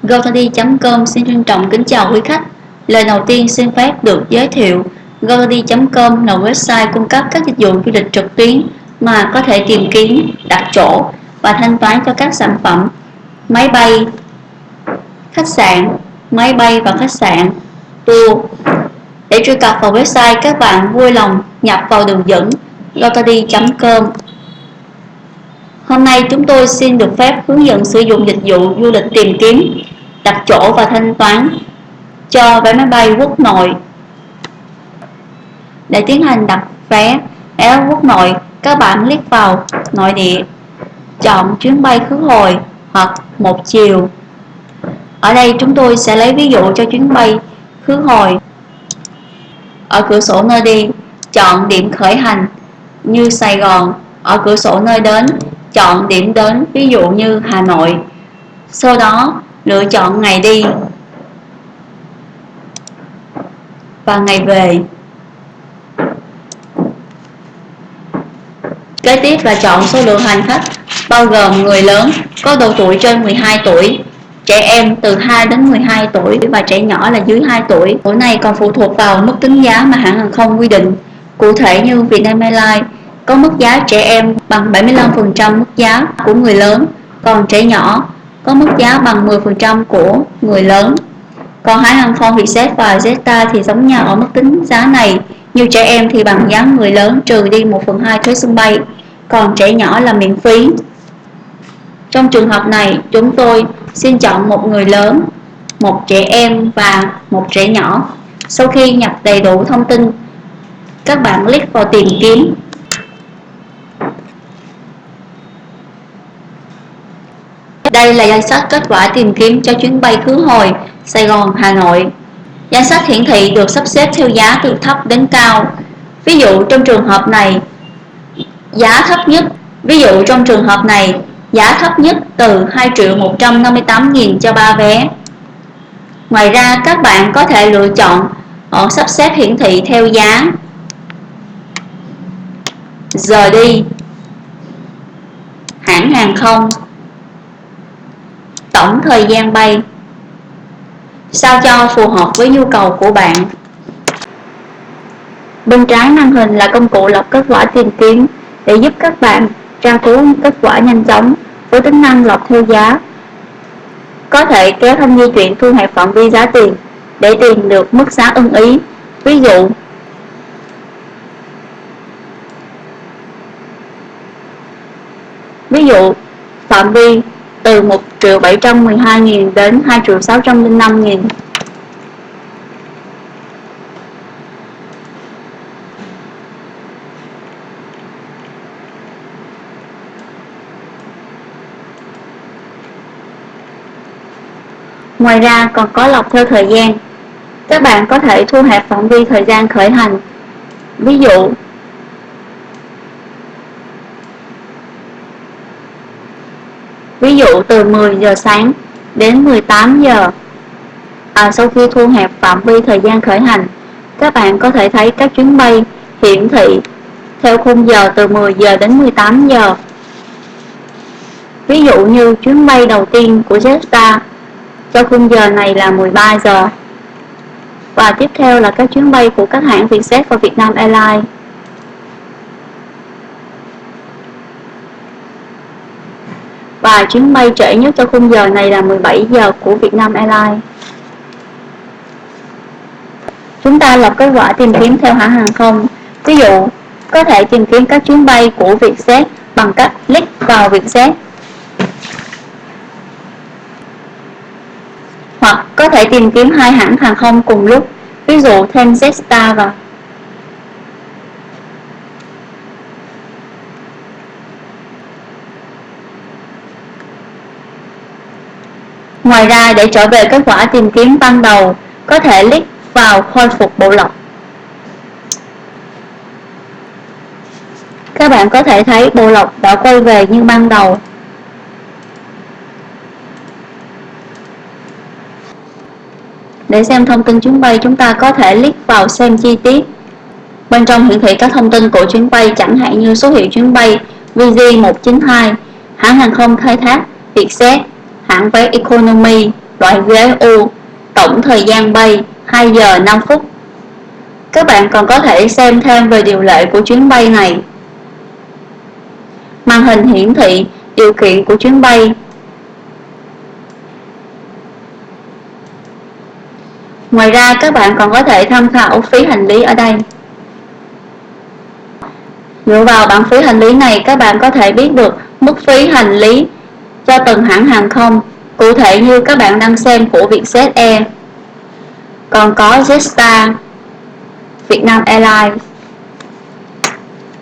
gotadi.com xin trân trọng kính chào quý khách. Lời đầu tiên xin phép được giới thiệu gotadi.com là website cung cấp các dịch vụ du lịch trực tuyến mà có thể tìm kiếm, đặt chỗ và thanh toán cho các sản phẩm máy bay, khách sạn, máy bay và khách sạn, tour. Để truy cập vào website, các bạn vui lòng nhập vào đường dẫn gotadi.com. Hôm nay chúng tôi xin được phép hướng dẫn sử dụng dịch vụ du lịch tìm kiếm, đặt chỗ và thanh toán cho vé máy bay quốc nội. Để tiến hành đặt vé quốc nội, các bạn click vào nội địa, chọn chuyến bay khứ hồi hoặc một chiều. Ở đây chúng tôi sẽ lấy ví dụ cho chuyến bay khứ hồi. Ở cửa sổ nơi đi, chọn điểm khởi hành như Sài Gòn. Ở cửa sổ nơi đến, chọn điểm đến ví dụ như Hà Nội. Sau đó lựa chọn ngày đi và ngày về. Kế tiếp là chọn số lượng hành khách, bao gồm người lớn có độ tuổi trên 12 tuổi, trẻ em từ 2 đến 12 tuổi và trẻ nhỏ là dưới 2 tuổi. Tuổi này còn phụ thuộc vào mức tính giá mà hãng hàng không quy định. Cụ thể như Vietnam Airlines có mức giá trẻ em bằng 75% mức giá của người lớn, còn trẻ nhỏ có mức giá bằng 10% của người lớn. Còn hãng hàng không Vietjet và Jetstar thì giống nhau ở mức tính giá này, như trẻ em thì bằng giá người lớn trừ đi 1/2 thuế sân bay, còn trẻ nhỏ là miễn phí. Trong trường hợp này, chúng tôi xin chọn một người lớn, một trẻ em và một trẻ nhỏ. Sau khi nhập đầy đủ thông tin, các bạn click vào tìm kiếm. Đây là danh sách kết quả tìm kiếm cho chuyến bay khứ hồi Sài Gòn, Hà Nội. Danh sách hiển thị được sắp xếp theo giá từ thấp đến cao. Ví dụ trong trường hợp này, giá thấp nhất từ 2.158.000 cho 3 vé. Ngoài ra, các bạn có thể lựa chọn sắp xếp hiển thị theo giá, giờ đi, hãng hàng không, tổng thời gian bay, sao cho phù hợp với nhu cầu của bạn. Bên trái màn hình là công cụ lọc kết quả tìm kiếm để giúp các bạn tra cứu kết quả nhanh chóng với tính năng lọc theo giá. Có thể kéo thanh di chuyển thu hẹp phạm vi giá tiền để tìm được mức giá ưng ý. Ví dụ phạm vi từ 1.712.000 đến 2.605.000. Ngoài ra còn có lọc theo thời gian. Các bạn có thể thu hẹp phạm vi thời gian khởi hành. Ví dụ từ 10 giờ sáng đến 18 giờ. Sau khi thu hẹp phạm vi thời gian khởi hành, các bạn có thể thấy các chuyến bay hiển thị theo khung giờ từ 10 giờ đến 18 giờ. Ví dụ như chuyến bay đầu tiên của Jetstar cho khung giờ này là 13 giờ. Và tiếp theo là các chuyến bay của các hãng Vietjet và Vietnam Airlines. Và chuyến bay trễ nhất cho khung giờ này là 17 giờ của Vietnam Airlines. Chúng ta lọc kết quả tìm kiếm theo hãng hàng không. Ví dụ, có thể tìm kiếm các chuyến bay của Vietjet bằng cách click vào Vietjet. Hoặc có thể tìm kiếm hai hãng hàng không cùng lúc, ví dụ thêm Jetstar vào. Ngoài ra, để trở về kết quả tìm kiếm ban đầu, có thể click vào khôi phục bộ lọc. Các bạn có thể thấy bộ lọc đã quay về như ban đầu. Để xem thông tin chuyến bay, chúng ta có thể click vào xem chi tiết. Bên trong hiển thị các thông tin của chuyến bay, chẳng hạn như số hiệu chuyến bay VG192, hãng hàng không khai thác Vietjet, hãng vé Economy, loại ghế U, tổng thời gian bay 2 giờ 5 phút. Các bạn còn có thể xem thêm về điều lệ của chuyến bay này. Màn hình hiển thị điều kiện của chuyến bay. Ngoài ra, các bạn còn có thể tham khảo phí hành lý ở đây. Dựa vào bảng phí hành lý này, các bạn có thể biết được mức phí hành lý cho từng hãng hàng không, cụ thể như các bạn đang xem của Vietjet Air, còn có Jetstar, Vietnam Airlines,